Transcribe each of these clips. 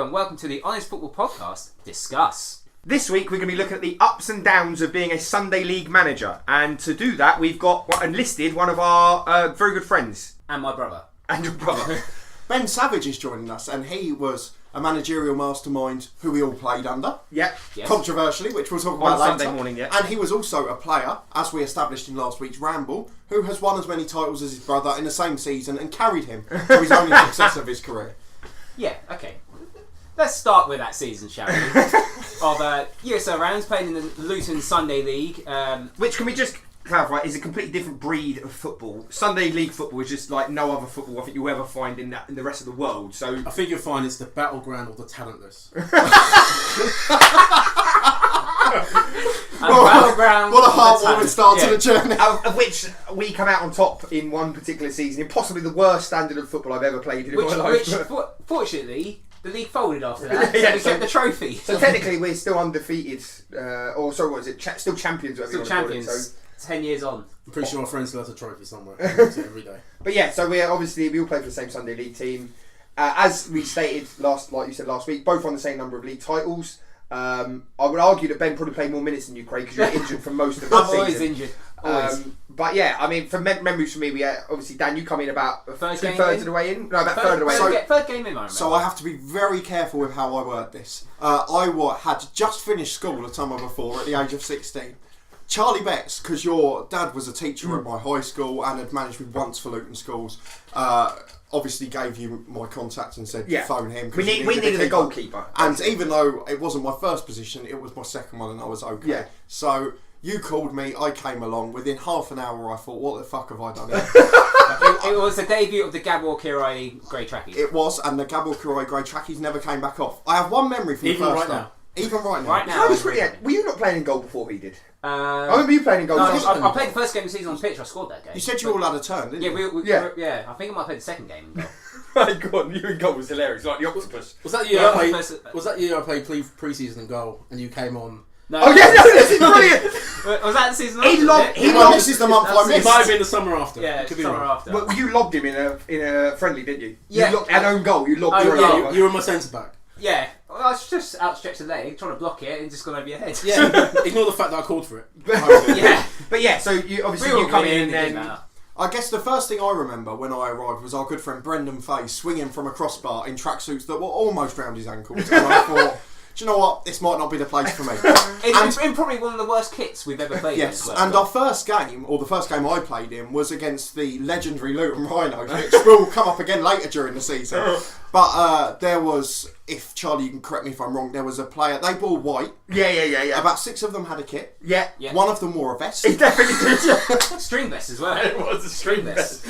Hello and welcome to the Honest Football Podcast, Discuss. This week we're going to be looking at the ups and downs of being a Sunday League manager. And to do that we've got enlisted one of our very good friends. And my brother. And your brother. Ben Savage is joining us, and he was a managerial mastermind who we all played under. Yep. Yes. Controversially, which we'll talk about On later. Sunday morning, yeah. And he was also a player, as we established in last week's Ramble, who has won as many titles as his brother in the same season and carried him to his only success of his career. Yeah, okay. Let's start with that season, shall we? Of USL Rams playing in the Luton Sunday League. Which, can we just clarify, is a completely different breed of football. Sunday League football is just like no other football I think you'll ever find in the rest of the world. So I think you'll find it's the Battleground or the Talentless. Battleground. What a heartwarming start to the journey. of which we come out on top in one particular season, in possibly the worst standard of football I've ever played in my life. Fortunately, the league folded after that, Yeah, so we so- kept the trophy. So technically we're still undefeated, or sorry, what is it? Still champions. Whatever Still you want to call it, champions, so. 10 years on. I'm pretty sure our friends left a trophy somewhere. Every day. But yeah, so we all play for the same Sunday League team. As we stated like you said last week, both on the same number of league titles. I would argue that Ben probably played more minutes than you, Craig, because you were injured for most of the I'm season. always injured. Always. But yeah, I mean, from memories for me, we obviously Dan, you come in about First game two-thirds in? of the way in. No, about third of the way in. Third game in, I remember. So I have to be very careful with how I word this. Had just finished school the summer before at the age of 16. Charlie Betts, because your dad was a teacher at my high school and had managed me once for Luton schools, obviously gave you my contact and said phone him. We needed a goalkeeper. And even though it wasn't my first position, it was my second one and I was okay. Yeah. So you called me, I came along. Within half an hour I thought, what the fuck have I done here? It was the debut of the Gabor Kirai grey trackies. It was, and the Gabor Kirai grey trackies never came back off. I have one memory from Even the first right time. now. Even right now. Right now. Were you not playing in goal before he did? I I remember you playing in goal. I played the first game of the season on the pitch. I scored that game. You said you all had a turn, didn't Yeah, you? yeah. I think I might have played the second game in goal. My God, you in goal was hilarious, like the octopus. Was that the year Yeah, I played? first- Was that the year I played pre-season in goal and you came on? No, Oh yeah, no, this is brilliant. Was that the season? He after, lobbed- was it? No, this is the month I It missed. might have been the summer after. Yeah, Could be summer wrong. after. Well, you lobbed him in a friendly, didn't you? Yeah. You lobbed an own goal. You lobbed Oh, your own yeah. goal. You were my centre back. Yeah, well, I was just outstretched the leg, trying to block it, and just gone over your head. Yeah. Ignore the fact that I called for it. yeah. But yeah, so you obviously We you were come winning, in it didn't and matter. I guess the first thing I remember when I arrived was our good friend Brendan Fay swinging from a crossbar in tracksuits that were almost round his ankles. And I thought, do you know what? This might not be the place for me. It's been probably one of the worst kits we've ever played. Yes, in as well. and our first game, or the first game I played in, was against the legendary Luton Rhinos, which will come up again later during the season. But there was, if Charlie, you can correct me if I'm wrong, there was a player, they wore white. yeah. About 6 of them had a kit. Yeah. Yeah. One of them wore a vest. He definitely did. String vest as well. It was a string vest.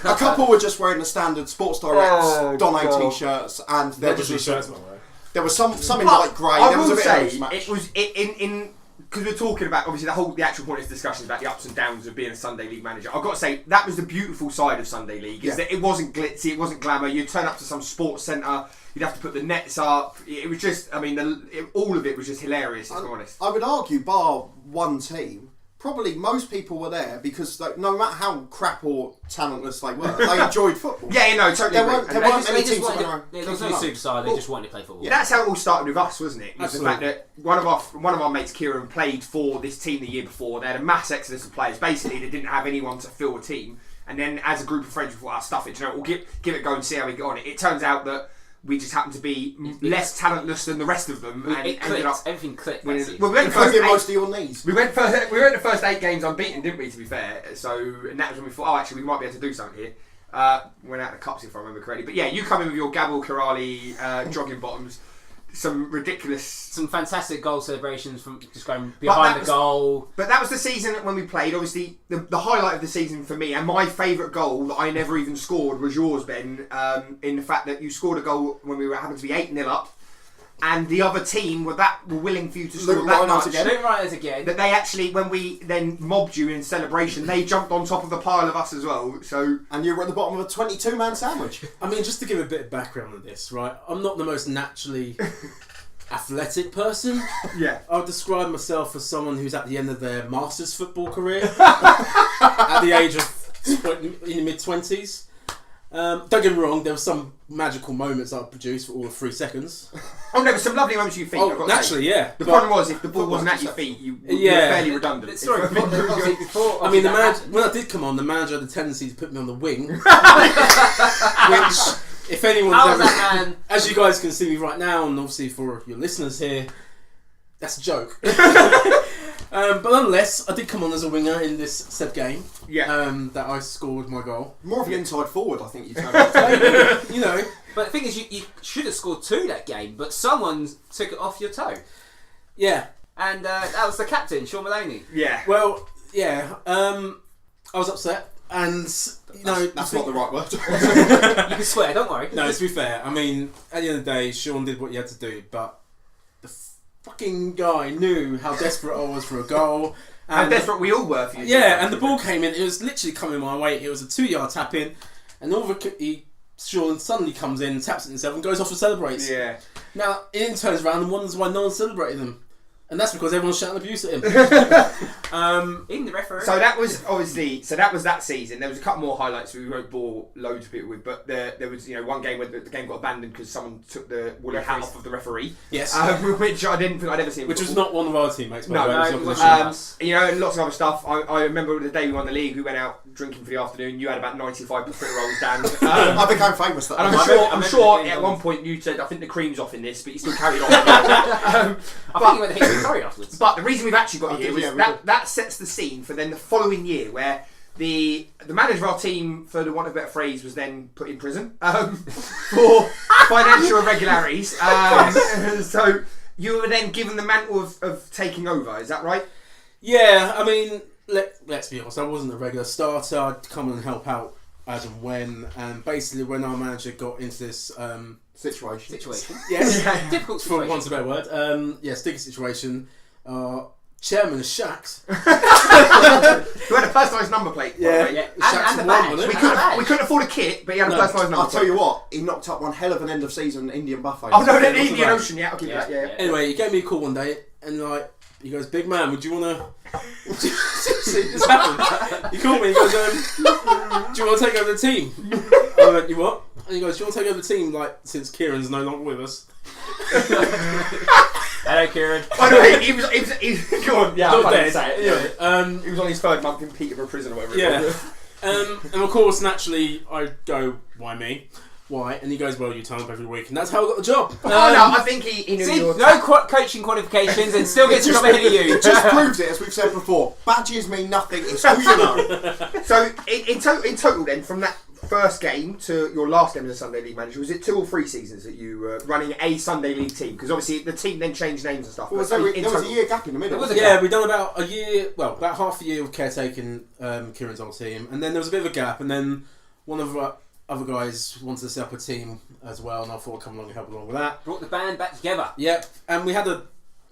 A couple were just wearing the standard Sports Direct Oh, Donny God. t-shirts, and there was shirts, by the way. there was some in But light grey. I There was will a bit say of a mismatch. it was in because we're talking about obviously the actual point of this discussion is about the ups and downs of being a Sunday League manager. I've got to say that was the beautiful side of Sunday League. Is Yeah. that it wasn't glitzy, it wasn't glamour. You'd turn up to some sports centre, you'd have to put the nets up. It was just, I mean, all of it was just hilarious. To be honest. I would argue, bar one team, probably most people were there because like, no matter how crap or talentless they were, they enjoyed football. Yeah, no, totally. There agree. weren't- And there they weren't just- many They just teams wanted that were there was no kicking up. superstar, they just wanted to play football. Yeah, that's how it all started with us, wasn't it? Was the fact that one of our mates, Kieran, played for this team the year before. They had a mass exodus of players. Basically, they didn't have anyone to fill a team. And then, as a group of friends, we thought, stuff it. You know, we'll give it a go and see how we get on. It turns out that we just happened to be less talentless than the rest of them, and It ended up. clicked. Everything clicked. winning. that season. Well, we went You the first get eight- most of your knees. we went the first 8 games unbeaten, didn't we? To be fair, so and that was when we thought, actually, we might be able to do something here. Went out of the cups if I remember correctly. But yeah, you come in with your Gabor Kirali jogging bottoms, some ridiculous. Some fantastic goal celebrations from just going behind the was- goal. But that was the season when we played. Obviously, the highlight of the season for me, and my favourite goal that I never even scored was yours, Ben. In the fact that you scored a goal when we happened to be 8-0 up, and the other team were willing for you to score Luton that Rhinos much. again. Luton Rhinos again. That they actually, when we then mobbed you in celebration, they jumped on top of the pile of us as well. So And you were at the bottom of a 22-man sandwich. I mean, just to give a bit of background on this, right? I'm not the most naturally athletic person. yeah, I would describe myself as someone who's at the end of their master's football career at the age of in the mid-20s. Don't get me wrong, there were some magical moments I produced for all of 3 seconds. Oh, there were some lovely moments at your feet. I've got to say. Naturally, yeah. The problem was, if the ball wasn't at your feet, you were fairly redundant. Sorry, before I mean, when I did come on, the manager had the tendency to put me on the wing. Which, if anyone's How was ever... that, man? As you guys can see me right now, and obviously for your listeners here, that's a joke. But nonetheless, I did come on as a winger in this said game. Yeah. That I scored my goal. More of an inside forward, I think you turned out to be. You know. But the thing is, you should have scored 2 that game, but someone took it off your toe. Yeah. And that was the captain, Sean Maloney. Yeah. Well, yeah. I was upset, and you know That's not the right word. You can swear, don't worry. No, to be fair, I mean, at the end of the day, Sean did what he had to do, but the fucking guy knew how desperate I was for a goal. How desperate we all were for you. Yeah, and the ball came in. It was literally coming my way. It was a 2-yard tap in, and Sean suddenly comes in, taps it himself, and goes off and celebrates. Yeah. Now, Ian turns around and wonders why no one celebrated him. And that's because everyone's shouting abuse at him. In the referee. So that was obviously, that season. There was a couple more highlights we won't bore loads of people with, but there was one game where the game got abandoned because someone took the woolly hat off of the referee. Yes. Which I didn't think I'd ever seen. Which was before. not one of our teammates. By No, the way, it it was was opposition. and lots of other stuff. I remember the day we won the league, we went out drinking for the afternoon. You had about 95 potato rolls, Dan. I became famous that And night. I'm sure at one point you said, I think the cream's off in this, but you still carried on. I think you went to hit the curry afterwards. But the reason we've actually got here was yeah, that sets the scene for then the following year, where the manager of our team, for the want of a better phrase, was then put in prison for financial irregularities. So you were then given the mantle of taking over. Is that right? Yeah, I mean, let's be honest. I wasn't a regular starter. I'd come and help out as and when. And basically, when our manager got into this Situation. yes, Difficult for situation. want of a better word, sticky situation. Chairman of Shaqs. Who had a personalised number plate. by the way. Yeah. Shaqs And the won, badge. wasn't We it? couldn't afford a kit, but he had a personalised number I'll plate. tell you what, he knocked up one hell of an end of season Indian buffet. Oh no, the What's Indian the Ocean, yeah, I'll give you that, yeah. Anyway, he gave me a call one day, and he goes, "Big man, would you want to?" See, this happened. He called me. He goes, "Do you want to take over the team?" I went, "You what?" And he goes, "Do you want to take over the team? Since Kieran's no longer with us." Hello, Kieran. By the way, he was go on, yeah, Not I dead. can't say it. Anyway, He was on his 3rd month in Peterborough prison or whatever it yeah. was. And of course, naturally, I go, "Why me? Why?" And he goes, "Well, you turn up every week," and that's how I got the job. Oh no, I think he knew See, you were... no coaching qualifications and still gets to come ahead of you. It just proves it, as we've said before. Badges mean nothing, it's who you know. So, in total then, from that first game to your last game as a Sunday League manager, was it 2 or 3 seasons that you were running a Sunday League team? Because obviously the team then changed names and stuff. Well, but there was a year gap in the middle. There was a Yeah, we've done about a year, about half a year of caretaking Kieran's old team, and then there was a bit of a gap, and then one of our other guys wanted to set up a team as well, and I thought I'd come along and help along with that. Brought the band back together. Yep, and we had a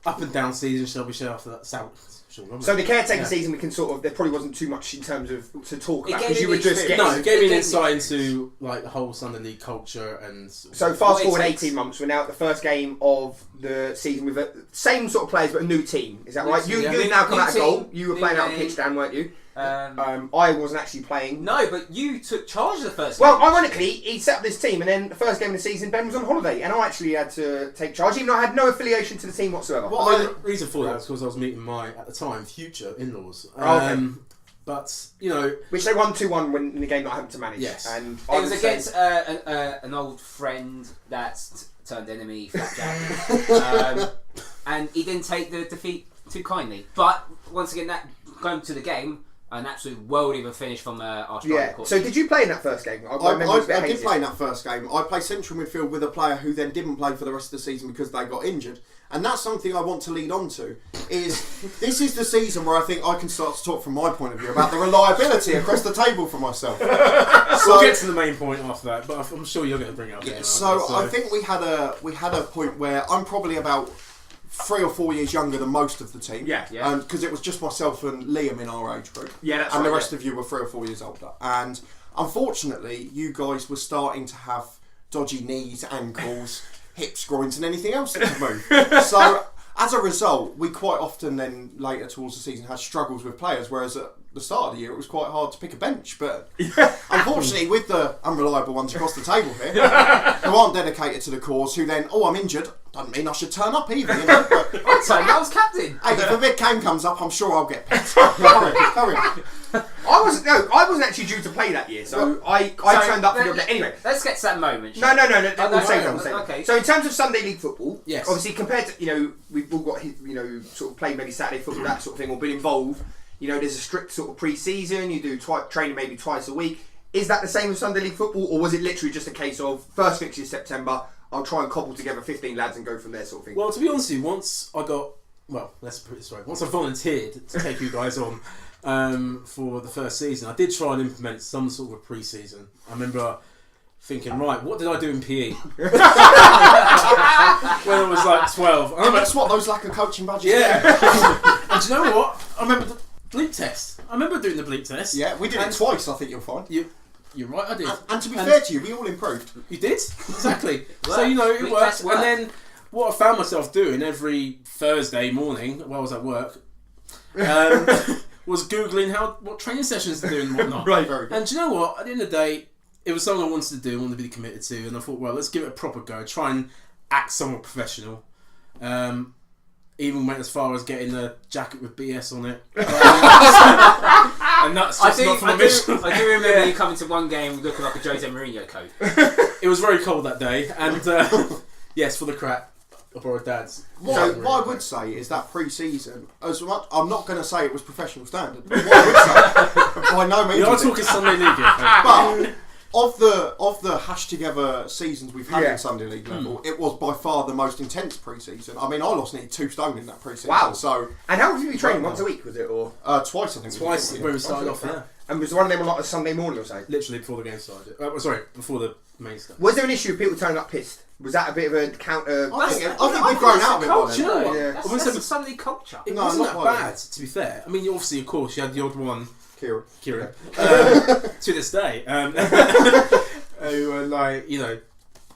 up and down season, shall we say, after that. So the caretaking season, we can sort of, there probably wasn't too much in terms of to talk It about, gave because you me were just experience. getting... No, it gave me an It insight into the whole Sunday League culture and. So fast forward It takes- 18 months, we're now at the first game of the season with the same sort of players but a new team. Is that New right? team, You yeah. now come New out of goal. team, You were new playing out on game. pitch, Dan, weren't you? Um, I wasn't actually playing. no, but you took charge of the first Well, game. ironically, he set up this team, and then the first game of the season, Ben was on holiday, and I actually had to take charge, even though I had no affiliation to the team whatsoever. Well, the reason for that was because I was meeting my, at the time, future in-laws. Oh, okay. But, you know... Which they won 2-1 when in the game that I happened to manage. Yes. And It was against an old friend that's turned enemy, Flapjack. And he didn't take the defeat too kindly. But once again, that going to the game, an absolute worldie of a finish from our striker. Yeah. Court. So did you play in that first game? I remember it was a bit I did hazy. play in that first game. I played central midfield with a player who then didn't play for the rest of the season because they got injured. And that's something I want to lead on to, is this is the season where I think I can start to talk from my point of view about the reliability across the table for myself. We'll get to the main point after that, but I'm sure you're going to bring it up. Yeah, anyway, so I think we had a point where I'm probably about 3 or 4 years younger than most of the team. Yeah. Because it was just myself and Liam in our age group. Yeah, that's and right, the rest yeah. of you were 3 or 4 years older. And unfortunately, you guys were starting to have dodgy knees, ankles, hips, groins, and anything else that could move. So as a result, we quite often then later towards the season had struggles with players. Whereas the start of the year, it was quite hard to pick a bench. But unfortunately, with the unreliable ones across the table here, who aren't dedicated to the cause, who then, I'm injured, doesn't mean I should turn up either, you know. But, I was captain. hey, if a big game comes up, I'm sure I'll get picked. Carry on. I wasn't actually due to play that year, so I turned up for the other day. Anyway, let's get to that moment. No. We'll save no, that. okay. So in terms of Sunday League football, yes. Obviously compared to we've all got sort of played maybe Saturday football, that sort of thing, or been involved. There's a strict sort of pre-season. You do training maybe twice a week. Is that the same with Sunday League football, or was it literally just a case of first fixture September? I'll try and cobble together 15 lads and go from there, sort of thing. Well, to be honest with you, once I volunteered to take you guys on for the first season, I did try and implement some sort of pre-season. I remember thinking, right, what did I do in PE? When I was like 12. That's what those lack of coaching badges. Yeah. And do you know what? I remember the bleep test. I remember doing the bleep test. Yeah, we did it twice, I think you'll find. You're right, I did. And to be fair to you, we all improved. You did? Exactly. So, it worked. And then what I found myself doing every Thursday morning while I was at work was Googling what training sessions to do and whatnot. Right, very good. And do you know what? At the end of the day, it was something I wanted to do, wanted to be committed to, and I thought, well, let's give it a proper go. Try and act somewhat professional. Even went as far as getting a jacket with BS on it. And that's just not for my mission. I do remember you coming to one game looking like a Jose Mourinho coat. It was very cold that day, and yes, for the crap, I borrowed Dad's. What I would say is that pre-season, as much, I'm not going to say it was professional standard, but what I would say, by no means. We are talking Sunday League here. But of the hashed together seasons we've had in Sunday League level, it was by far the most intense pre-season. I mean, I lost nearly 2 stone in that pre-season. Wow. So, and how often did you train? Once a week, was it, or twice? I think. Twice when we started off. Yeah. And was one of them on like a Sunday morning or so? Literally before the game started. Before the main stuff. Was there an issue of people turning up pissed? Was that a bit of a counter? I think we've grown out of it. Culture. Do you know what? Yeah. That's a Sunday culture. It No, wasn't not that quite. bad, to be fair. I mean, obviously, of course, you had the odd one, Kieran. to this day, who were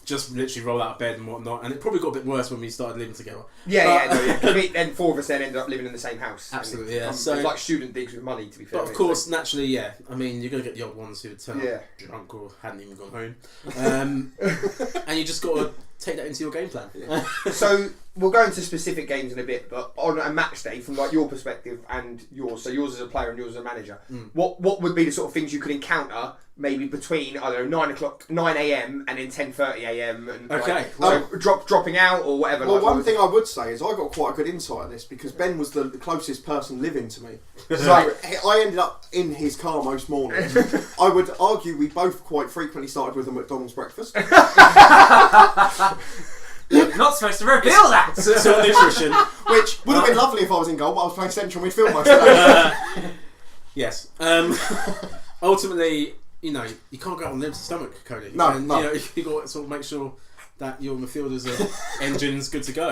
just literally roll out of bed and whatnot. And it probably got a bit worse when we started living together. And 4 of us then ended up living in the same house. Absolutely, yeah. So it's like student digs with money, to be fair. But of course, naturally, yeah. I mean, you're going to get the odd ones who would turn up drunk or hadn't even gone home. And you just got to take that into your game plan. Yeah. So we'll go into specific games in a bit, but on a match day, from like your perspective and yours, so yours as a player and yours as a manager, what would be the sort of things you could encounter maybe between, I don't know, 9 a.m. and then 10:30 a.m. and dropping out or whatever. Well, one thing I would say is I got quite a good insight of this because Ben was the closest person living to me. So I ended up in his car most mornings. I would argue we both quite frequently started with a McDonald's breakfast. You're not supposed to reveal that! So nutrition. Which would have been lovely if I was in goal, but I was playing central midfield most of the day. Yes. Ultimately, you can't go out on an empty stomach, Cody. No, and, no. You got to sort of make sure that your midfielders are engines good to go.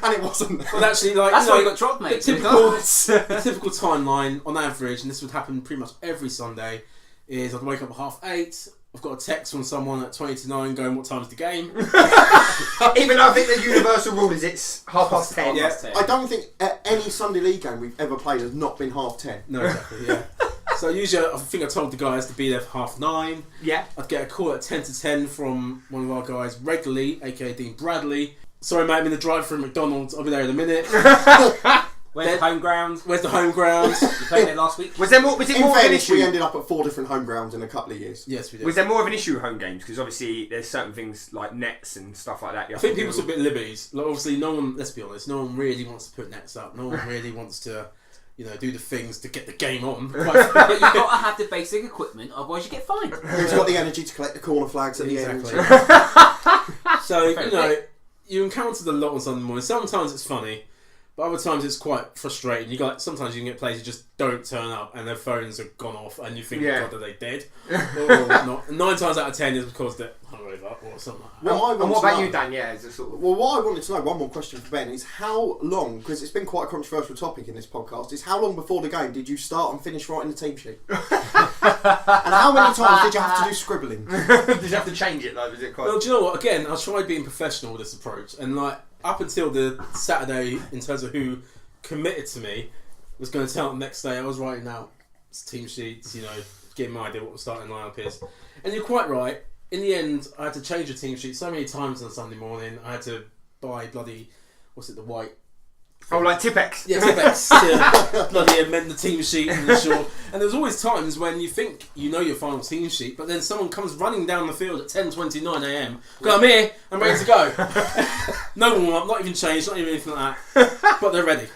And it wasn't. Well, actually, that's why you got dropped, mate. The typical timeline on average, and this would happen pretty much every Sunday, is I'd wake up at 8:30. I've got a text from someone at 20 to 9 going, "What time's the game?" Even though I think the universal rule is it's 10:30. Yeah. I don't think any Sunday League game we've ever played has not been 10:30. No, exactly. Yeah. So usually, I think I told the guys to be there for 9:30. Yeah. I'd get a call at 10 to 10 from one of our guys regularly, aka Dean Bradley. "Sorry, mate, I'm in the drive-thru at McDonald's. I'll be there in a minute." Where's the home ground? Where's the home ground? You played there last week? Was it more of an fairness, issue? we ended up at 4 different home grounds in a couple of years. Yes, we did. Was there more of an issue with home games? Because obviously there's certain things like nets and stuff like that. I think people took a bit of liberties. Like, obviously, no one, let's be honest, no one really wants to put nets up. No one really wants to, do the things to get the game on. But you've got to have the basic equipment, otherwise you get fined. Who's got the energy to collect the corner flags at the end? So, you encountered a lot on Sunday morning. Sometimes it's funny, but other times it's quite frustrating. Sometimes you can get players who just don't turn up and their phones have gone off and you think, God, are they dead? Or not. 9 times out of 10 is because they're hungover or something like that. And what about you, Dan? Yeah, Well, what I wanted to know, one more question for Ben, is how long, because it's been quite a controversial topic in this podcast, is how long before the game did you start and finish writing the team sheet? And how many times did you have to do scribbling? Did you have to change it though? Was it quite... Well, do you know what? Again, I tried being professional with this approach, and up until the Saturday, in terms of who committed to me, was going to tell them the next day. I was writing out team sheets, getting my idea what the starting lineup is. And you're quite right. In the end, I had to change the team sheet so many times on a Sunday morning. I had to buy bloody, the white. Oh, like Tipex. Yeah, Tipex. Yeah. Bloody amend the team sheet and ensure. And there's always times when you think you know your final team sheet, but then someone comes running down the field at 10:29 a.m. Go, I'm here, I'm ready to go. No warm up, not even changed, not even anything like that. But they're ready.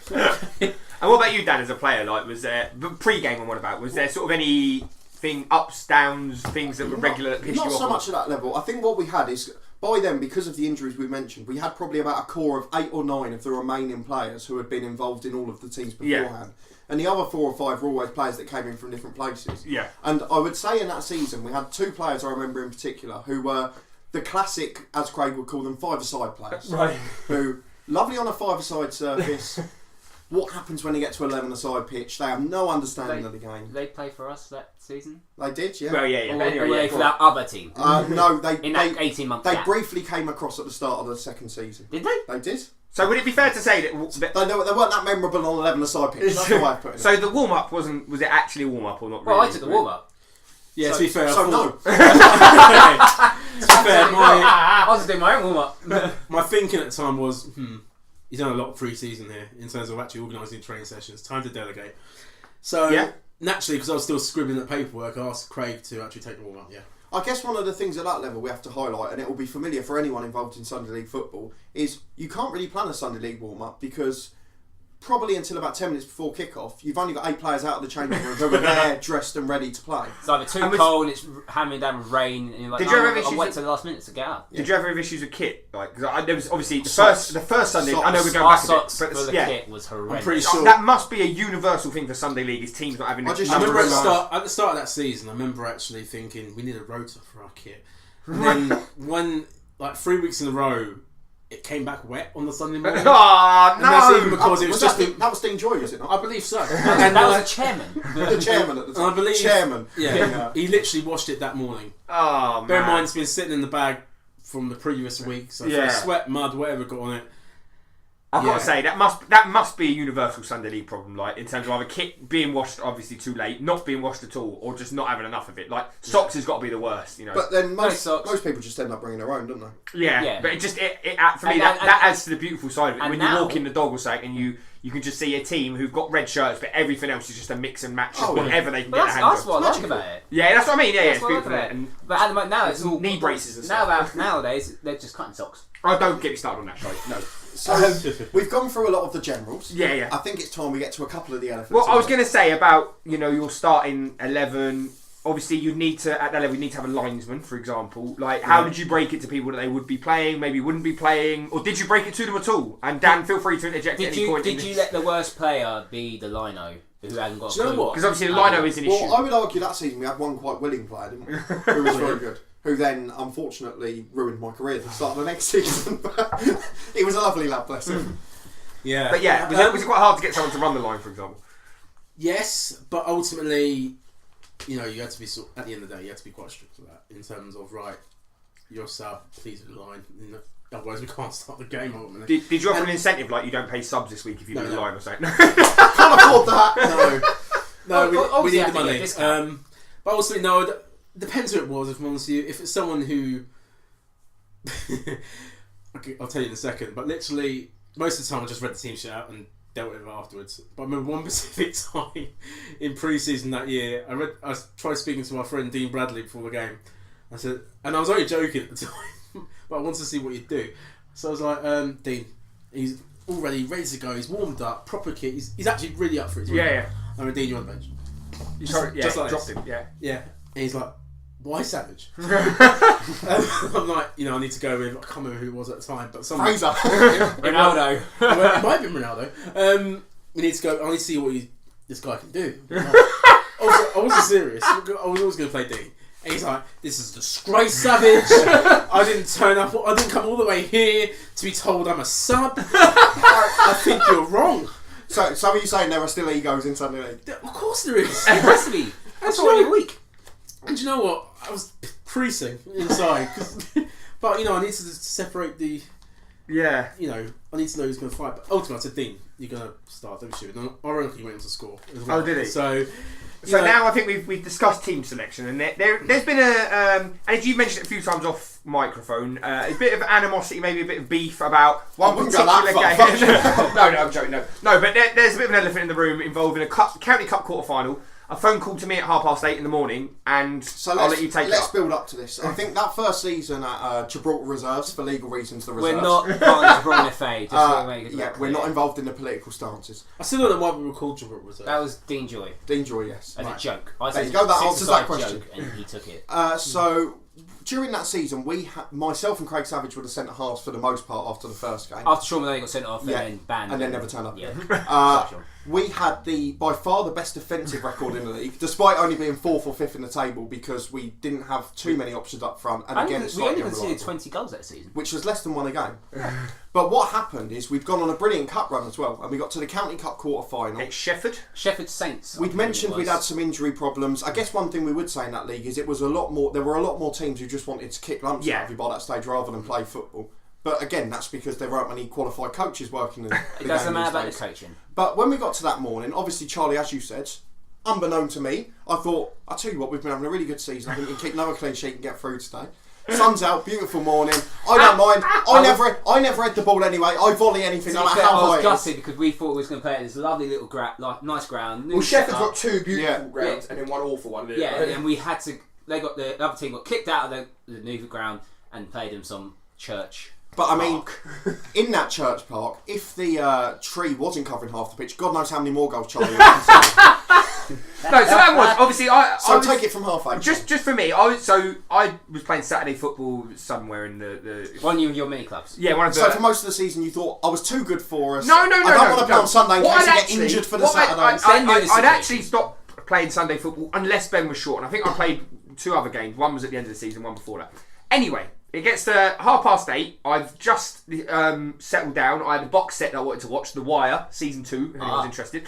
And what about you, Dan, as a player? Like, was there pre-game? And what about? Was there sort of anything ups, downs, things that were regular that pissed you off? Not so much at that level. I think what we had is, by then, because of the injuries we mentioned, we had probably about a core of 8 or 9 of the remaining players who had been involved in all of the teams beforehand. And the other 4 or 5 were always players that came in from different places. Yeah. And I would say in that season, we had 2 players I remember in particular who were the classic, as Craig would call them, 5-a-side players. Right. Who, lovely on a 5-a-side surface. What happens when they get to 11-a-side pitch? They have no understanding of the game. Did they play for us that season? They did, yeah. Well, yeah. Or Anyway, were they for that other team? No, they In that 18 months. They briefly came across at the start of the second season. Did they? They did. So would it be fair to say that They weren't that memorable on 11-a-side pitch. That's the way of putting it. So the warm up was it actually a warm up or not? Well, really? I took the warm up. Yeah, to be fair, So no. to be fair, I was doing my own warm up. my thinking at the time was, he's done a lot of pre-season here in terms of actually organising training sessions. Time to delegate. So naturally, because I was still scribbling the paperwork, I asked Craig to actually take the warm up. Yeah. I guess one of the things at that level we have to highlight, and it will be familiar for anyone involved in Sunday League football, is you can't really plan a Sunday League warm-up because probably until about 10 minutes before kick-off, you've only got 8 players out of the changing room who are there, dressed and ready to play. It's either too cold, it's hammering down with rain, and you're like, I wait till the last minute to get out. Did you ever have issues with kit? Like, because there was obviously the first Sunday. Socks. I know we're going Our back socks a bit, for the kit was horrendous. I'm pretty sure. That must be a universal thing for Sunday League. Is teams not having. I remember remember at the start of that season, I remember actually thinking we need a rota for our kit. And then when 3 weeks in a row, it came back wet on the Sunday morning. Oh And that's even no! because it was just that was Dean Joy, was it not? I believe so. And that was the chairman. The chairman at the time. I believe Chairman. Yeah, he literally washed it that morning. Oh man! Bear in mind, it's been sitting in the bag from the previous week, so sweat, mud, whatever got on it. I've got to say that must be a universal Sunday League problem, like in terms of either kit being washed obviously too late, not being washed at all, or just not having enough of it. Like socks has got to be the worst, you know. But then most socks. people just end up bringing their own, don't they? Yeah. But it just for me that adds to the beautiful side of it. When you walk in the dog or something and you can just see a team who've got red shirts, but everything else is just a mix and match of whatever they can get their hands on. That's what I like about it. Yeah, that's what I mean. Yeah, That's it's what I like beautiful. about it. But at the moment now it's all knee braces and stuff. Nowadays they're just cutting socks. Oh, don't get me started on that, shite. No. So we've gone through a lot of the generals. Yeah. I think it's time we get to a couple of the elephants. Well, I was going to say about your starting 11. Obviously, you need to at that level. You need to have a linesman, for example. Like, how did you break it to people that they would be playing, maybe wouldn't be playing, or did you break it to them at all? And Dan, feel free to interject at any point. Did you let the worst player be the lino who hadn't got? Do you know what? Because obviously the lino is an issue. Well, I would argue that season we had one quite willing player, didn't we? Who was very good. Who then, unfortunately, ruined my career at the start of the next season. But he was a lovely lad, bless him. Yeah. But yeah, was it quite hard to get someone to run the line, for example? Yes, but ultimately, you had to be at the end of the day, you had to be quite strict with that in terms of you're sub, please do the line. Otherwise, we can't start the game. Ultimately. Did you offer an incentive like you don't pay subs this week if you do the line or something? Can't afford that. No, we need the money. But ultimately, no. It depends who it was. If I'm honest with you, if it's someone who, okay, I'll tell you in a second. But literally, most of the time, I just read the team sheet out and dealt with it afterwards. But I remember one specific time in pre-season that year, I tried speaking to my friend Dean Bradley before the game. I said, and I was only joking at the time, but I wanted to see what you'd do. So I was like, Dean, he's already ready to go. He's warmed up, proper kit. He's actually really up for it. Yeah. I mean, Dean, you're on the bench. Just like dropped him. Yeah. And he's like, why Savage? I'm like, I need to go with, I can't remember who it was at the time, but someone. Fraser. Ronaldo. It might have been Ronaldo. We need to go, I need to see what this guy can do. I wasn't serious. I was always going to play Dean. And he's like, this is a disgrace, Savage. I didn't turn up, I didn't come all the way here to be told I'm a sub. I think you're wrong. So are you saying there are still egos in Sunday League? Of course there is. It has to be. That's all every week. And do you know what? I was creasing inside. But, I needed to separate the Yeah. You know, I need to know who's going to fight. But ultimately, I said, Dean, you're going to start, don't you? And ironically, he went to score as well. Oh, did he? So now I think we've discussed team selection, and there's been and as you mentioned it a few times off microphone, a bit of animosity, maybe a bit of beef about one particular game. No, I'm joking. No, but there's a bit of an elephant in the room involving a county cup quarter final. A phone call to me at 8:30 in the morning, and so I'll let you take it. Let's build up to this. I think that first season at Gibraltar Reserves, for legal reasons, the reserves. We're not part of Gibraltar FA. We're not involved in the political stances. I still don't know why we were called Gibraltar Reserves. That was Dean Joy. Dean Joy, yes. As a joke. I There said you go, that answers that question. Joke, and he took it. So during that season, myself and Craig Savage were the centre halves for the most part after the first game. After Sean Maloney got sent off and then banned. And then never turned up. Yeah. We had by far the best defensive record in the league, despite only being 4th or 5th in the table, because we didn't have too many options up front. And we only conceded 20 goals that season, which was less than one a game. But what happened is we'd gone on a brilliant cup run as well, and we got to the County Cup quarter final. It's Sheffield Saints. We'd mentioned we'd had some injury problems. I guess one thing we would say in that league is there were a lot more teams who just wanted to kick lumps out of you by that stage rather than play football. But again, that's because there weren't many qualified coaches working in the It doesn't matter about the coaching. But when we got to that morning, obviously, Charlie, as you said, unbeknown to me, I thought, I'll tell you what, we've been having a really good season. I think we can keep another clean sheet and get through today. Sun's out, beautiful morning. I don't mind. I never head the ball anyway. I volley anything. No matter how high. I was gutted because we thought we was going to play at this lovely little nice ground. Well, Sheffield's got 2 beautiful grounds and then one awful one. And we had to. The other team got kicked out of the new ground and played in some church. But I mean, in that church park, if the tree wasn't covering half the pitch, God knows how many more goals Charlie would have conceded. No, so that was obviously take it from halfway. Just for me, I was playing Saturday football somewhere in the one of your mini clubs. Yeah, one of the. So for most of the season, you thought I was too good for us. No. I don't want to play on Sunday in case I get injured for the Saturday. I'd actually stopped playing Sunday football unless Ben was short, and I think I played 2 other games. One was at the end of the season, one before that. Anyway. It gets to 8:30. I've just settled down. I had a box set that I wanted to watch, The Wire, season 2. If anyone's interested.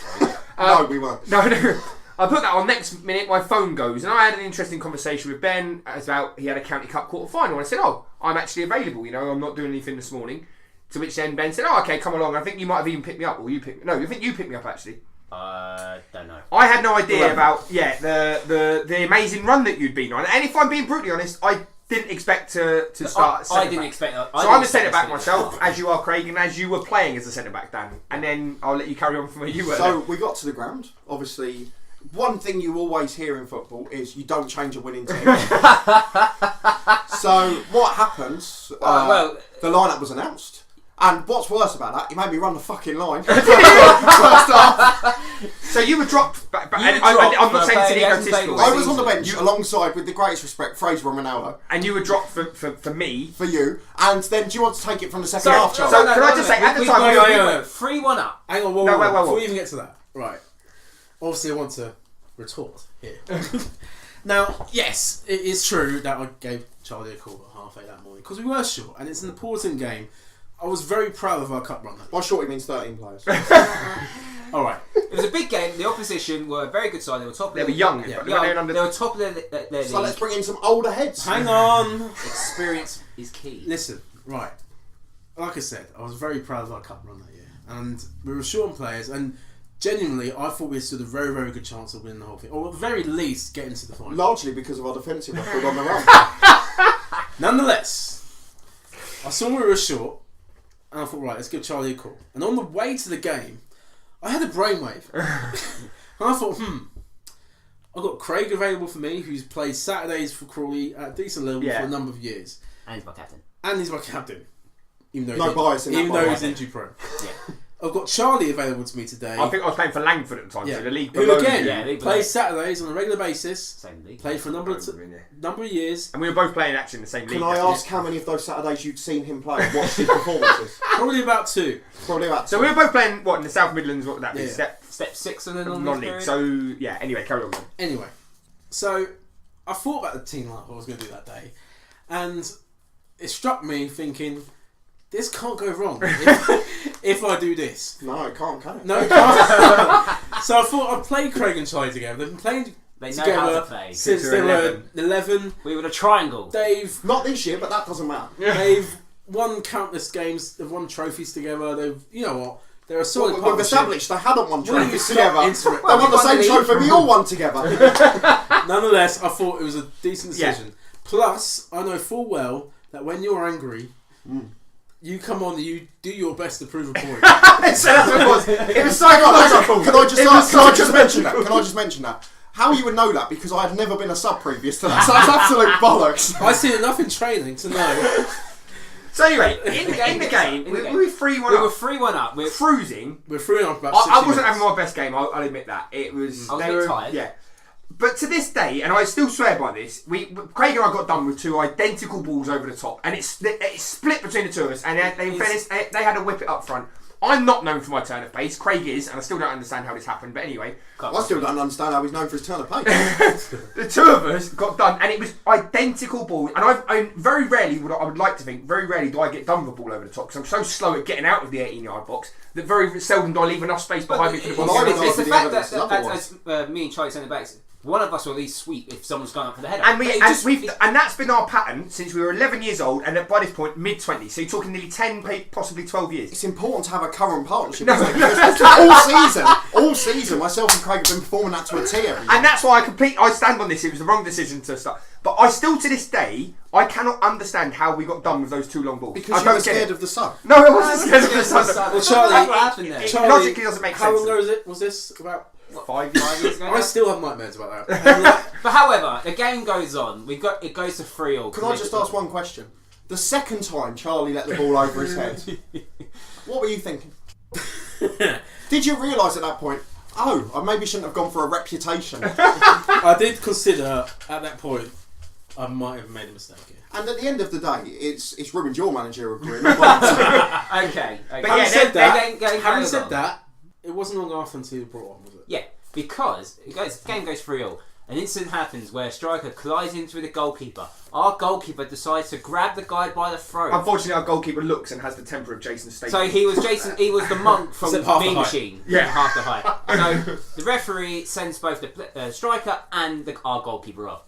No, we weren't. No. I put that on. Next minute, my phone goes, and I had an interesting conversation with Ben about he had a County Cup quarter final. And I said, I'm actually available. I'm not doing anything this morning. To which then Ben said, okay, come along. I think you might have even picked me up, or you picked. No, I think you picked me up actually. Don't know. I had no idea about the amazing run that you'd been on, and if I'm being brutally honest, I didn't expect to start. I didn't expect that. So I'm a centre back myself, as you are, Craig, and as you were playing as a centre back, Dan. And then I'll let you carry on from where you were. So we got to the ground. Obviously, one thing you always hear in football is you don't change a winning team. So what happens? The lineup was announced. And what's worse about that, he made me run the fucking line. First half. So you were dropped. I'm not saying it's an egotistical. I was on the bench alongside, with the greatest respect, Fraser and Ronaldo. And you were dropped for me. For you. And then do you want to take it from the second half, Charlie? So can I just say, at the time, we were 3-1 up. Hang on, whoa. Before we even get to that. Right. Obviously, I want to retort here. Now, yes, it is true that I gave Charlie a call at 8:30 that morning. Because we were short, and it's an important game. I was very proud of our cup run. By short, he means 13 players. Alright. It was a big game. The opposition were a very good side. They were top. They were young. They were top of their league. So let's bring in some older heads. Hang on. Experience is key. Listen, right. Like I said, I was very proud of our cup run that year. And we were short on players, and genuinely, I thought we stood a very, very good chance of winning the whole thing. Or at the very least, getting to the final. Largely because of our defensive record on the run. Nonetheless, I saw we were short. And I thought, right, let's give Charlie a call. And on the way to the game, I had a brainwave. And I thought, I've got Craig available for me, who's played Saturdays for Crawley at a decent level for a number of years. And he's my captain. Even though he's injury prone. Yeah. I've got Charlie available to me today. I think I was playing for Langford at the time, so the league who below. Again, plays Saturdays on a regular basis. Same league. Played for a number of years. And we were both playing actually in the same league. Can I ask how many of those Saturdays you'd seen him play and watched his performances? Probably about 2. So we were both playing, in the South Midlands, what would that be? Step 6 of the non-league. So, anyway, carry on. Anyway, so I thought about the team lineup I was going to do that day. And it struck me thinking, this can't go wrong if I do this. No, it can't, can it? No, it can't. So I thought I'd play Craig and Charlie together. They've been playing together since they were 11. We were a triangle. Not this year, but that doesn't matter. They've won countless games. They've won trophies together. They've, you know what? They're a solid We've partnership. established they hadn't won Will you trophies stop together. into it? They won the same trophy we all won together. Nonetheless, I thought it was a decent decision. Plus, I know full well that when you're angry, you come on and you do your best to prove a point. That's what it was. It was psychological. Can I just mention that? Can I just mention that? How you would know that? Because I had never been a sub previous to that. So that's absolute bollocks. I've seen enough in training to know. So anyway, in the game, we were 3-1 up. We were 3-1 up. We're cruising. We're 3-1 about 60 I wasn't minutes. having my best game. I'll admit that. It was. I was a bit tired. Yeah. But to this day, and I still swear by this, Craig and I got done with 2 identical balls over the top, and it split between the two of us. And in fairness, they had to whip it up front. I'm not known for my turn of pace. Craig is, and I still don't understand how this happened. But anyway, I still don't understand how he's known for his turn of pace. the two of us got done, and it was identical balls. And I very rarely I would like to think, very rarely do I get done with a ball over the top because I'm so slow at getting out of the 18-yard box that very seldom do I leave enough space behind me for the ball. It's the fact that, otherwise. as me and Charlie centre backs, one of us will at least sweep if someone's going up for the header. And that's been our pattern since we were 11 years old, and by this point mid-20s. So you're talking nearly 10, possibly 12 years. It's important to have a current partnership. No, isn't it? All season, myself and Craig have been performing that to a T every year. And that's why I stand on this. It was the wrong decision to start. But I still, to this day, I cannot understand how we got done with those 2 long balls. Because you were scared of the sun. No, I wasn't scared of the sun. Well, Charlie, what happened there? It Charlie, logically doesn't make how sense. long ago was this? About 5 years ago. I still have nightmares about that. But however, the game goes on. It goes to 3-3. Can I just ask one question? The second time Charlie let the ball over his head, what were you thinking? Did you realise at that point, oh, I maybe shouldn't have gone for a reputation? I did consider at that point I might have made a mistake here. And at the end of the day, it's ruined your managerial career. Okay. But Having said that, it wasn't long after until you brought on, was it? Yeah, because the game goes 3-3. An incident happens where a striker collides into the goalkeeper. Our goalkeeper decides to grab the guy by the throat. Unfortunately, our goalkeeper looks and has the temper of Jason Statham. So he was the monk from Mean Machine. Yeah. Half the height. So the referee sends both the striker and our goalkeeper off.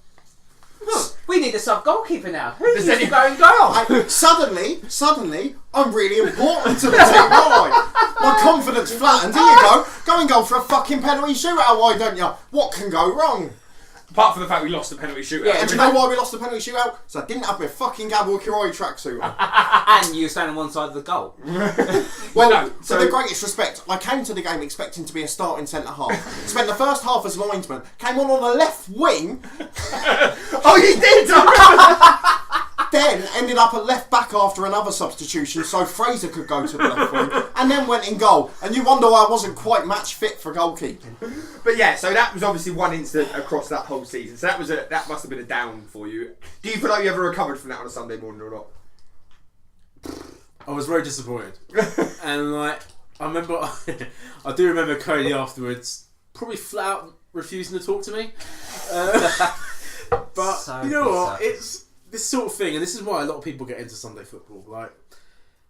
Look, we need a sub-goalkeeper now. Who's going to go and goal? Suddenly, I'm really important to the team, aren't I? My confidence flattened. Here you go. Go and go for a fucking penalty shootout, why don't you? What can go wrong? Apart from the fact we lost the penalty shootout. Yeah, and do you know why we lost the penalty shootout? So I didn't have my fucking Gabble Kiroi tracksuit on. And you stand on one side of the goal. Well, no, with the greatest respect, I came to the game expecting to be a starting centre half. Spent the first half as linesman. Came on the left wing. Oh, you did! Then ended up at left back after another substitution, so Fraser could go to the left wing, and then went in goal. And you wonder why I wasn't quite match fit for goalkeeping. But yeah, so that was obviously one incident across that whole season. So that must have been a down for you. Do you feel like you ever recovered from that on a Sunday morning or not? I was very disappointed. And I do remember Cody afterwards probably flat out refusing to talk to me. But so you know what? It's this sort of thing, and this is why a lot of people get into Sunday football. Like,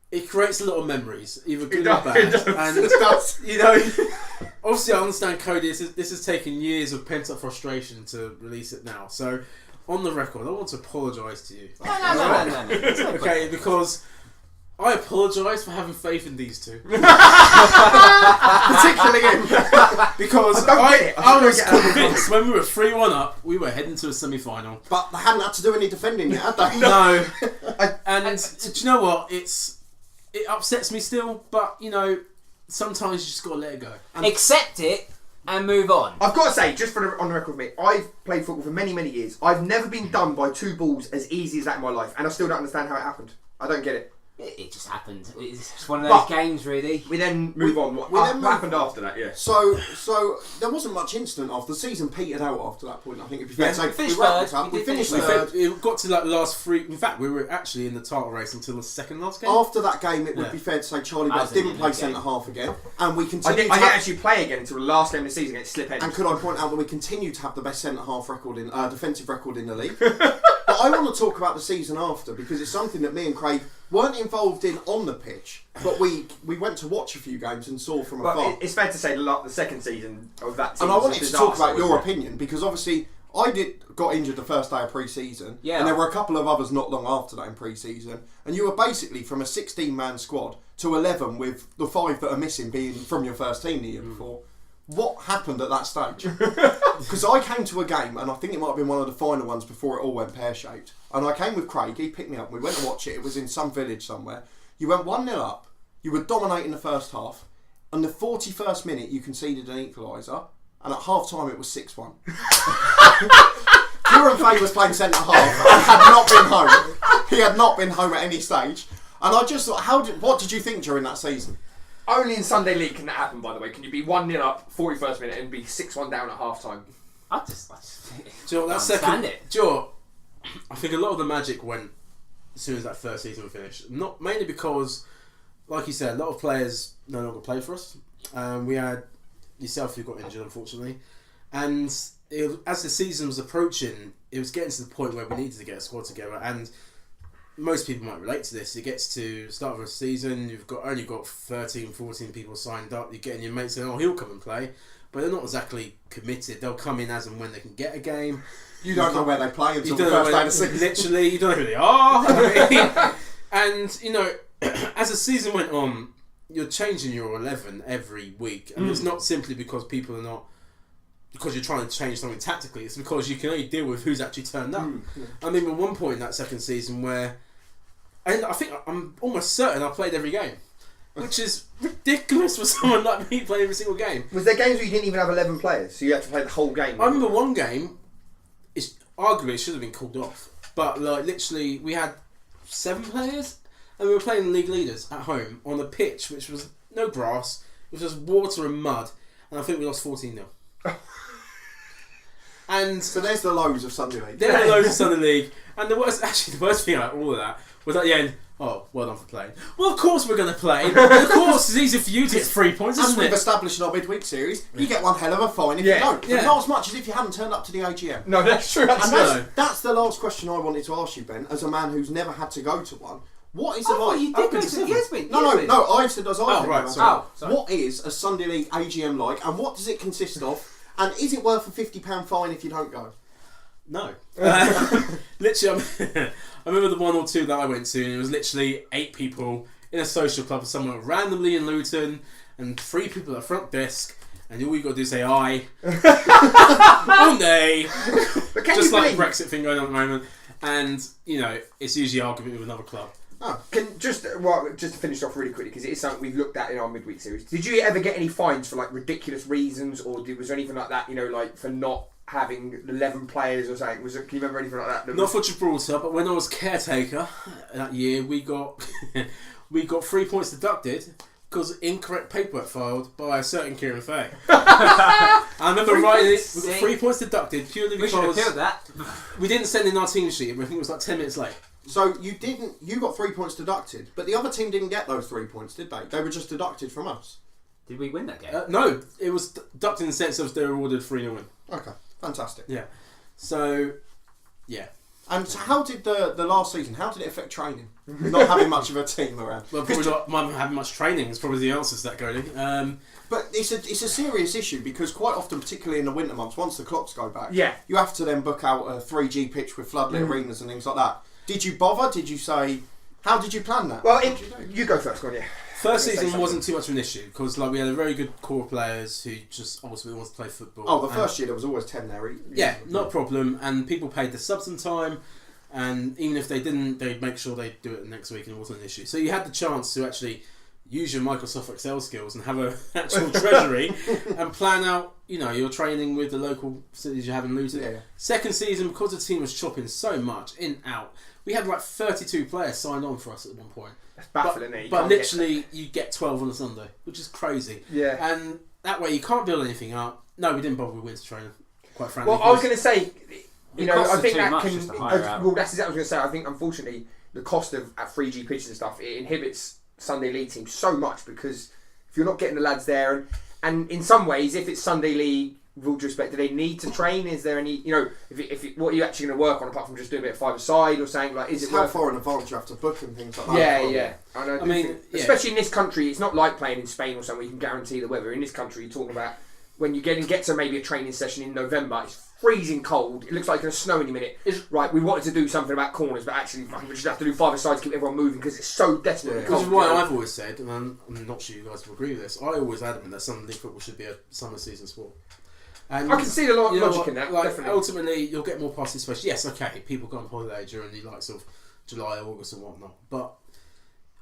it creates a lot of memories, either good or bad. And you know, obviously, I understand Cody. This has taken years of pent up frustration to release it now. So, on the record, I want to apologise to you. No. Okay, because I apologise for having faith in these two. Particularly him. Because I was convinced when we were 3-1 up, we were heading to a semi-final. But they hadn't had to do any defending yet, had they? No. And do you know what? It upsets me still, but you know, sometimes you just got to let it go. Accept it and move on. I've got to say, just on the record with me, I've played football for many, many years. I've never been done by 2 balls as easy as that in my life, and I still don't understand how it happened. I don't get it. It just happened. It's just one of those games, really. We then move on. What happened after that? Yeah. So there wasn't much incident after the season. Petered out after that point. I think it'd be fair to say we finished we wrapped third. this up. We We finished did third. It got to like the last 3. In fact, we were actually in the title race until the second last game. After that game, it would be fair to say Charlie West didn't play centre half again, and we I continued. didn't actually play again until the last game of the season against Slip End. And could I point out that we continue to have the best centre half record in defensive record in the league? But I want to talk about the season after because it's something that me and Craig weren't involved in on the pitch, but we went to watch a few games and saw from afar. It's fair to say the second season of that season. And I wanted to talk about your opinion because obviously got injured the first day of pre-season, Yeah. and there were a couple of others not long after that in pre-season, and you were basically from a 16-man squad to 11 with the 5 that are missing being from your first team the year before. What happened at that stage? Because I came to a game, and I think it might have been one of the final ones before it all went pear-shaped, and I came with Craig, he picked me up, we went to watch it, it was in some village somewhere. You went 1-0 up, you were dominating the first half, and the 41st minute you conceded an equaliser, and at half-time it was 6-1. Kieran Fay was playing centre-half and had not been home. He had not been home at any stage. And I just thought, what did you think during that season? Only in Sunday League can that happen, by the way. Can you be 1-0 up, 41st minute, and be 6-1 down at half-time? I just Do you know what, that understand second? it. Do you know what? I think a lot of the magic went as soon as that first season finished. Not mainly because, like you said, a lot of players no longer play for us. We had yourself who got injured, unfortunately, and as the season was approaching, it was getting to the point where we needed to get a squad together. And most people might relate to this. It gets to the start of a season, you've only got 13, 14 people signed up. You're getting your mates saying, "Oh, he'll come and play," but they're not exactly committed. They'll come in as and when they can get a game. You don't know where they play until the don't first know day of the season. Literally, you don't know who they are. I mean, and you know, as the season went on, you're changing your 11 every week, and it's not simply because people are not, because you're trying to change something tactically. It's because you can only deal with who's actually turned up. I mean, at one point in that second season where, and I think I'm almost certain I played every game, which is ridiculous for someone like me playing every single game. Was there games where you didn't even have 11 players, so you had to play the whole game? I remember one game, arguably it should have been called off, but like literally we had 7 players and we were playing league leaders at home on a pitch which was no grass, it was just water and mud, and I think we lost 14-0. And So there's the lows of Sunday League. there were loads of Sunday League, and the worst thing about all of that was at the end, oh, well done for playing. Well, of course we're going to play. And of course, it's easy for you to get 3 points, As isn't we've it? established in our midweek series, you get one hell of a fine if Yeah. you don't. But Yeah. not as much as if you hadn't turned up to the AGM. No, that's true. That's And true. that's the last question I wanted to ask you, Ben, as a man who's never had to go to one. What is I it thought like? you I've did been go to to seven. Yasmin. No, I said as I Oh, think right, about sorry. it. Sorry. What is a Sunday League AGM like, and what does it consist of? And is it worth a £50 fine if you don't go? No. Literally, I remember the one or two that I went to, and it was literally 8 people in a social club somewhere randomly in Luton, and 3 people at the front desk, and all you got to do is say aye, or nay, But can just you like the believe? Brexit thing going on at the moment. And you know, it's usually argument with another club. Just to finish off really quickly, because it is something we've looked at in our midweek series. Did you ever get any fines for like ridiculous reasons, or was there anything like that? You know, like for not having 11 players or something? Can you remember anything like that? Not for Gibraltar, but when I was caretaker that year, we got we got 3 points deducted because incorrect paperwork filed by a certain Kieran Fay. I remember writing it. We got 3 points deducted purely We should have because killed that. we didn't send in our team sheet. I think it was like 10 minutes late. So you got 3 points deducted, but the other team didn't get those 3 points, did they? They were just deducted from us. Did we win that game? No, it was deducted in the sense of they were awarded 3-0 win. Okay, fantastic. Yeah. So, yeah. And so how did the last season, how did it affect training? Not having much of a team around. Well, probably not having much training is probably the answer to that, Cody. But it's a serious issue because quite often, particularly in the winter months, once the clocks go back, Yeah. you have to then book out a 3G pitch with floodlit arenas and things like that. Did you bother? Did you say... How did you plan that? Well, What did you do? you go first, go on, yeah. First I'm gonna say season wasn't something. too much of an issue because like we had a very good core of players who just ultimately wanted to play football. Oh, the And- first year there was always 10 there. Yeah, not a problem. And people paid the subs in time, and even if they didn't, they'd make sure they'd do it the next week, and it wasn't an issue. So you had the chance to actually use your Microsoft Excel skills and have an actual treasury and plan out, you know, your training with the local facilities you have in Luton. Yeah. Second season, because the team was chopping so much in out, we had like 32 players signed on for us at one point. That's baffling, isn't it? You But can't get literally, you get 12 on a Sunday, which is crazy. Yeah. And that way, you can't build anything up. No, we didn't bother with winter training, quite frankly. Well, I was going to say, you It know, costs I think too that much can. just to hire out. Well, that's exactly what I was going to say. I think, unfortunately, the cost of at 3G pitches and stuff, it inhibits Sunday League teams so much because if you're not getting the lads there, and in some ways, if it's Sunday League, with all due respect, do they need to train? Is there any, you know, what are you actually going to work on apart from just doing a bit of five-a-side or saying, like, is It's it how worth far in advance you have to book and things like that. Yeah, Well, yeah. And I mean, yeah. especially in this country, it's not like playing in Spain or somewhere you can guarantee the weather. In this country, you're talking about when you get to maybe a training session in November, it's freezing cold. It looks like it's going to snow any minute. Right, we wanted to do something about corners, but actually we just have to do 5-a-side to keep everyone moving because it's so desperately cold. Which is why I've always said, and I'm not sure you guys will agree with this, I always adamant that Sunday league football should be a summer season sport. And I can see the logic in that, like, definitely. Ultimately, you'll get more participation. Yes, okay, people go on holiday during the likes of July, August and whatnot, but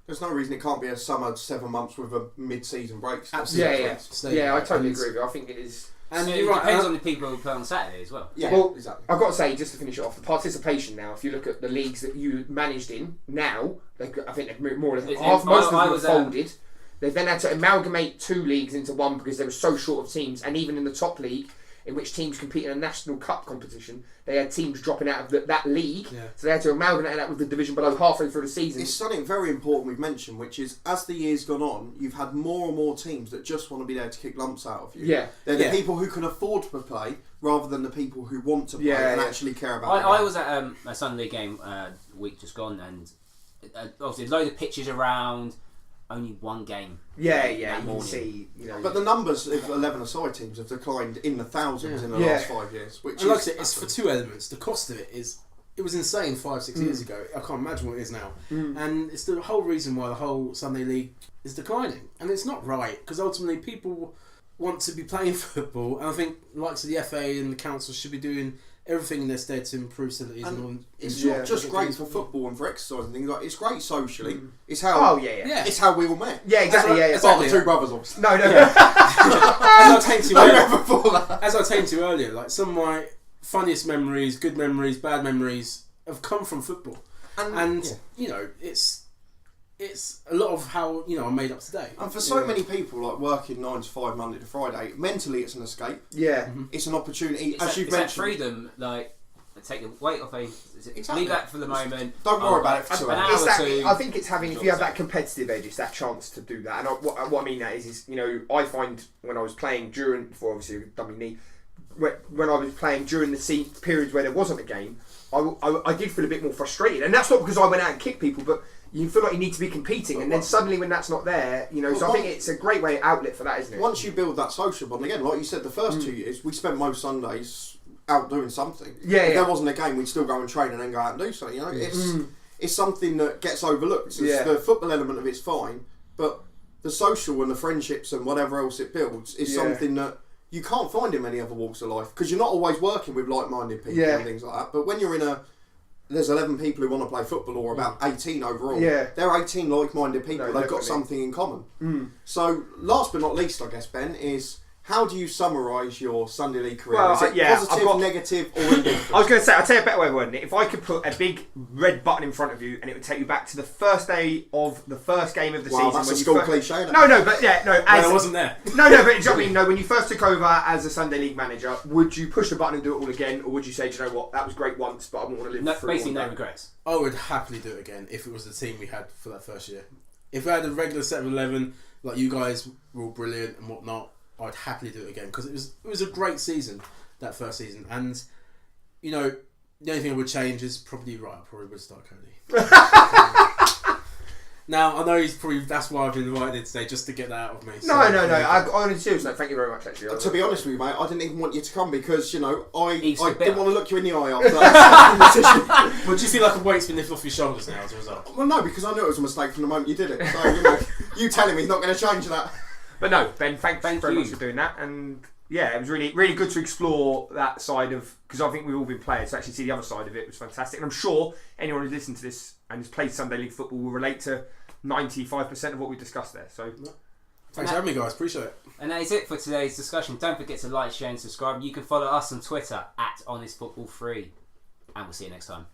there's no reason it can't be a summer 7 months with a mid-season break. Absolutely. Yeah, I totally agree with you. I think it is. And so it depends on the people who play on Saturday as well. Yeah, well, exactly. I've got to say, just to finish it off, the participation now, if you look at the leagues that you managed in now, I think they've more or less half, most of them have folded. They've then had to amalgamate 2 leagues into one because they were so short of teams, and even in the top league, in which teams compete in a national cup competition, they had teams dropping out of that league, so they had to amalgamate that with the division below halfway through the season. It's something very important we've mentioned, which is as the year's gone on, you've had more and more teams that just want to be there to kick lumps out of you. Yeah. They're the people who can afford to play rather than the people who want to play and actually care about it. I was at a Sunday League game week just gone, and obviously a load of pitches around. Only one game. Yeah, you can see. But the numbers of 11-a-side teams have declined in the thousands in the last 5 years. Which and like I said, it's for 2 elements. The cost of it was insane 5-6 years ago. I can't imagine what it is now. And it's the whole reason why the whole Sunday League is declining. And it's not right, because ultimately people want to be playing football, and I think likes of the FA and the council should be doing everything in their stead to improve facilities. And it's not just great for football and for exercise and things like. It's great socially. It's how. It's how we all met. Yeah, exactly. Apart from 2 brothers, obviously. No. As I was saying to you earlier, like some of my funniest memories, good memories, bad memories have come from football, and you know it's a lot of how I'm made up today. And for so many people, like working 9 to 5 Monday to Friday, mentally it's an escape. Yeah, it's an opportunity. As you've mentioned, that freedom, like take the weight off leave that for the moment. Don't worry about it for 2 hours. I think it's having, if you have that competitive edge, it's that chance to do that. And what I mean that is I find when I was playing before obviously dummy knee, when I was playing during the periods where there wasn't a game, I did feel a bit more frustrated, and that's not because I went out and kicked people, but you feel like you need to be competing, and then suddenly when that's not there, so I think it's a great outlet for that, isn't it? Once you build that social bond, again, like you said, the first 2 years, we spent most Sundays out doing something. If there wasn't a game, we'd still go and train and then go out and do something. It's something that gets overlooked. The football element of it's fine, but the social and the friendships and whatever else it builds is something that you can't find in many other walks of life, because you're not always working with like-minded people and things like that. But when you're in there's 11 people who want to play football, or about 18 overall. Yeah. They're 18 like-minded people. They've definitely got something in common. So, last but not least, I guess, Ben, is how do you summarise your Sunday League career? Well, is it positive, negative, or indifferent? I was going to say, I'll tell you a better way of wording it. If I could put a big red button in front of you and it would take you back to the first day of the first game of the season. That's when a school cliche. No, but I wasn't there. But when you first took over as a Sunday League manager, would you push the button and do it all again, or would you say, do you know what, that was great once, but I wouldn't want to live through it? Basically, no regrets. I would happily do it again if it was the team we had for that first year. If we had a regular set of 11, like you guys were all brilliant and whatnot, I'd happily do it again, because it was a great season, that first season. And the only thing I would change is probably would start Cody. Now I know that's why I've been invited today, just to get that out of me. No. I honestly seriously, thank you very much. Actually, to be honest with you, mate, I didn't even want you to come because I didn't want to look you in the eye after that. Well, do you feel like a weight's been lifted off your shoulders now as a result? Well, no, because I knew it was a mistake from the moment you did it. So you telling me is not going to change that. But no, Ben, thanks very much for doing that, and it was really, really good to explore that side of, because I think we've all been players, to actually see the other side of it was fantastic, and I'm sure anyone who's listened to this and has played Sunday League football will relate to 95% of what we discussed there. So, thanks for having me, guys. Appreciate it. And that is it for today's discussion. Don't forget to like, share, and subscribe. You can follow us on Twitter @HonestFootball3, and we'll see you next time.